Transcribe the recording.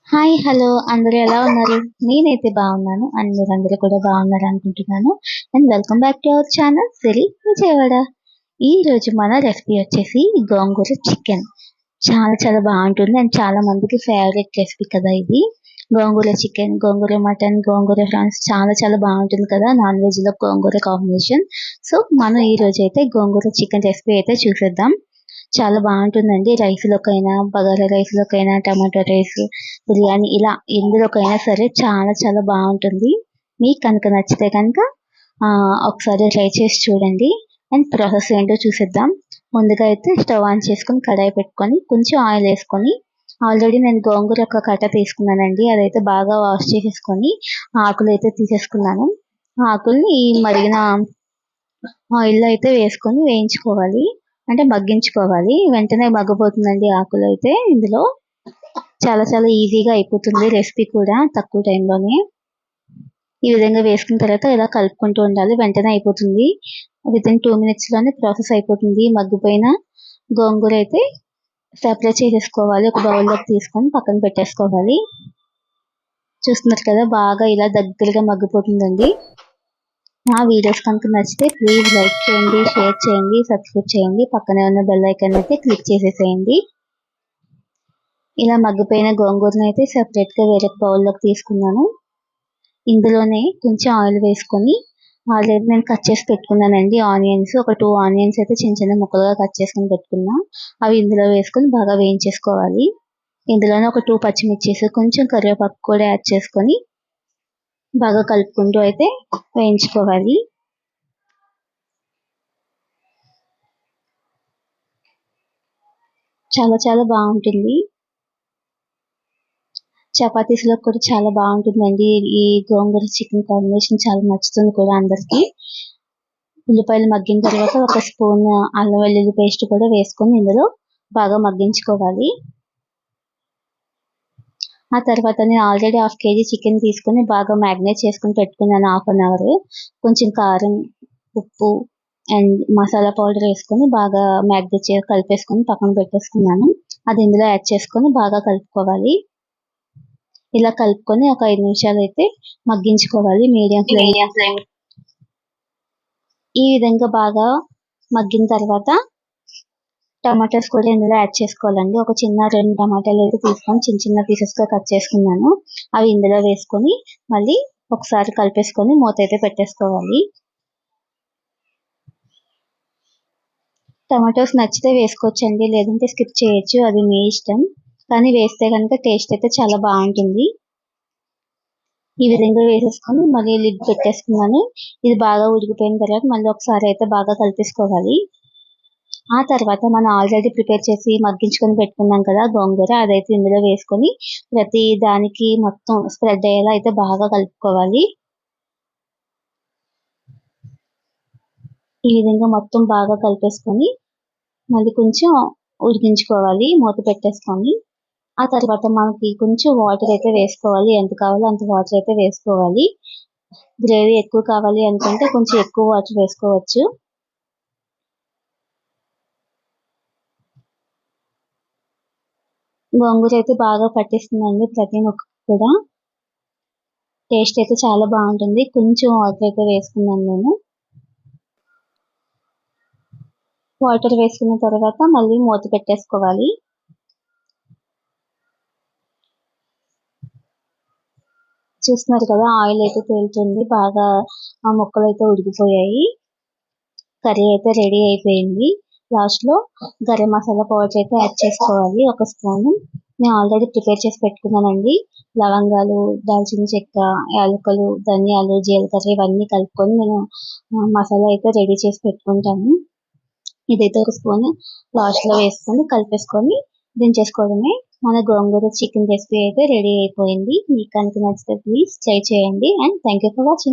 Hi! Hello! అందరూ ఎలా ఉన్నారు? నేనైతే బాగున్నాను. అండ్ మీరందరూ కూడా బాగున్నారు అనుకుంటున్నాను. And welcome back to our channel Siri Vijayawada. ఈరోజు మన రెసిపీ వచ్చేసి గోంగూర చికెన్. చాలా చాలా బాగుంటుంది అండ్ చాలా మందికి ఫేవరెట్ రెసిపీ కదా ఇది. గోంగూర చికెన్, గోంగూర మటన్, గోంగూర ఫ్రాన్స్ చాలా చాలా బాగుంటుంది కదా నాన్ వెజ్‌లో గోంగూర కాంబినేషన్. సో, మనం ఈరోజైతే గోంగూర చికెన్ రెసిపీ అయితే చూసేద్దాం. చాలా బాగుంటుందండి. రైస్‌లోకైనా, బగారా రైస్‌లోకైనా, టమాటో రైస్, బిర్యానీ ఇలా ఎందులోకైనా సరే చాలా చాలా బాగుంటుంది. మీకు కనుక నచ్చితే కనుక ఒకసారి ట్రై చేసి చూడండి. అండ్ ప్రాసెస్ ఏంటో చూసేద్దాం. ముందుగా అయితే స్టవ్ ఆన్ చేసుకొని కడాయి పెట్టుకొని కొంచెం ఆయిల్ వేసుకొని ఆల్రెడీ నేను గోంగూర ఒక కట్ట తీసుకున్నానండి. అదైతే బాగా వాష్ చేసేసుకొని ఆకులు అయితే తీసేసుకున్నాను. ఆకుల్ని మరిగిన ఆయిల్‌లో అయితే వేసుకొని వేయించుకోవాలి. అంటే మగ్గించుకోవాలి. వెంటనే మగ్గిపోతుందండి ఆకులైతే ఇందులో. చాలా చాలా ఈజీగా అయిపోతుంది రెసిపీ కూడా తక్కువ టైంలోనే. ఈ విధంగా వేసుకున్న తర్వాత ఇలా కలుపుకుంటూ ఉండాలి. వెంటనే అయిపోతుంది. వితిన్ 2 మినిట్స్‌లోనే ప్రాసెస్ అయిపోతుంది. మగ్గిపోయిన గోంగూర అయితే సెపరేట్ చేసేసుకోవాలి. ఒక బౌల్‌లోకి తీసుకొని పక్కన పెట్టేసుకోవాలి. చూస్తున్నారు కదా బాగా ఇలా దగ్గరగా మగ్గిపోతుందండి. నా వీడియోస్ కనుక నచ్చితే ప్లీజ్ లైక్ చేయండి, షేర్ చేయండి, సబ్స్క్రైబ్ చేయండి. పక్కనే ఉన్న బెల్ ఐకాన్ అయితే క్లిక్ చేసేసేయండి. ఇలా మగ్గిపోయిన గోంగూరను అయితే సెపరేట్‌గా వేరే బౌల్‌లోకి తీసుకున్నాను. ఇందులోనే కొంచెం ఆయిల్ వేసుకొని ఆల్రెడీ నేను కట్ చేసి పెట్టుకున్నానండి ఆనియన్స్. ఒక 2 ఆనియన్స్ అయితే చిన్న చిన్న ముక్కలుగా కట్ చేసుకొని పెట్టుకున్నా. అవి ఇందులో వేసుకొని బాగా వేయించేసుకోవాలి. ఇందులోనే ఒక 2 పచ్చిమిర్చీస్, కొంచెం కరివేపాకు కూడా యాడ్ చేసుకొని బాగా కలుపుకుంటూ అయితే వేయించుకోవాలి. చాలా చాలా బాగుంటుంది. చపాతీస్‌లోకి కూడా చాలా బాగుంటుందండి. ఈ గోంగూర చికెన్ కాంబినేషన్ చాలా నచ్చుతుంది కూడా అందరికీ. ఉల్లిపాయలు మగ్గిన తర్వాత ఒక స్పూన్ అల్లం వెల్లుల్లి పేస్ట్ కూడా వేసుకొని ఇందులో బాగా మగ్గించుకోవాలి. ఆ తర్వాత నేను ఆల్రెడీ హాఫ్ కేజీ చికెన్ తీసుకొని బాగా మ్యారినేట్ చేసుకొని పెట్టుకున్నాను హాఫ్ అన్ అవర్. కొంచెం కారం, ఉప్పు అండ్ మసాలా పౌడర్ వేసుకొని బాగా మ్యారినేట్ కలిపేసుకొని పక్కన పెట్టేసుకున్నాను. అది ఇందులో యాడ్ చేసుకొని బాగా కలుపుకోవాలి. ఇలా కలుపుకొని ఒక 5 నిమిషాలు అయితే మగ్గించుకోవాలి మీడియం ఫ్లేమ్. ఈ విధంగా బాగా మగ్గిన తర్వాత టమాటాస్ కూడా ఇందులో యాడ్ చేసుకోవాలండి. ఒక చిన్న 2 టమాటాలు అయితే తీసుకొని చిన్న చిన్న పీసెస్‌గా కట్ చేసుకున్నాను. అవి ఇందులో వేసుకొని మళ్ళీ ఒకసారి కలిపేసుకొని మూత అయితే పెట్టేసుకోవాలి. టమాటోస్ నచ్చితే వేసుకోవచ్చండి, లేదంటే స్కిప్ చేయొచ్చు. అది మీ ఇష్టం. కానీ వేస్తే కనుక టేస్ట్ అయితే చాలా బాగుంటుంది. ఈ విధంగా వేసేసుకొని మళ్ళీ లిడ్ పెట్టేసుకున్నాను. ఇది బాగా ఉడికిపోయిన తర్వాత మళ్ళీ ఒకసారి అయితే బాగా కలిపేసుకోవాలి. ఆ తర్వాత మనం ఆల్రెడీ ప్రిపేర్ చేసి మగ్గించుకొని పెట్టుకున్నాం కదా గోంగూర, అదైతే ఇందులో వేసుకొని ప్రతి దానికి మొత్తం స్ప్రెడ్ అయ్యేలా అయితే బాగా కలుపుకోవాలి. ఈ విధంగా మొత్తం బాగా కలిపేసుకొని మళ్ళీ కొంచెం ఉడికించుకోవాలి మూత పెట్టేసుకొని. ఆ తర్వాత మనకి కొంచెం వాటర్ అయితే వేసుకోవాలి. ఎంత కావాలో అంత వాటర్ అయితే వేసుకోవాలి. గ్రేవీ ఎక్కువ కావాలి అనుకుంటే కొంచెం ఎక్కువ వాటర్ వేసుకోవచ్చు. గోంగూర అయితే బాగా పట్టేస్తుందండి ప్రతి ముక్కకి కూడా. టేస్ట్ అయితే చాలా బాగుంటుంది. కొంచెం వాటర్ అయితే వేసుకున్నాను నేను. వాటర్ వేసుకున్న తర్వాత మళ్ళీ మూత పెట్టేసుకోవాలి. చూస్తున్నారు కదా ఆయిల్ అయితే తేలుతుంది. బాగా ఆ ముక్కలు అయితే ఉడికిపోయాయి. కర్రీ అయితే రెడీ అయిపోయింది. లాస్ట్‌లో గరం మసాలా పౌడర్ అయితే యాడ్ చేసుకోవాలి ఒక స్పూను. నేను ఆల్రెడీ ప్రిపేర్ చేసి పెట్టుకున్నానండి. లవంగాలు, దాల్చిన చెక్క, యాలకులు, ధనియాలు, జీలకర్ర ఇవన్నీ కలుపుకొని నేను మసాలా అయితే రెడీ చేసి పెట్టుకుంటాను. ఇదైతే ఒక స్పూను లాస్ట్‌లో వేసుకొని కలిపేసుకొని దించేసుకోవడమే. మన గోంగూర చికెన్ రెసిపీ అయితే రెడీ అయిపోయింది. మీకు కనుక నచ్చితే ప్లీజ్ ట్రై చేయండి. And thank you for watching.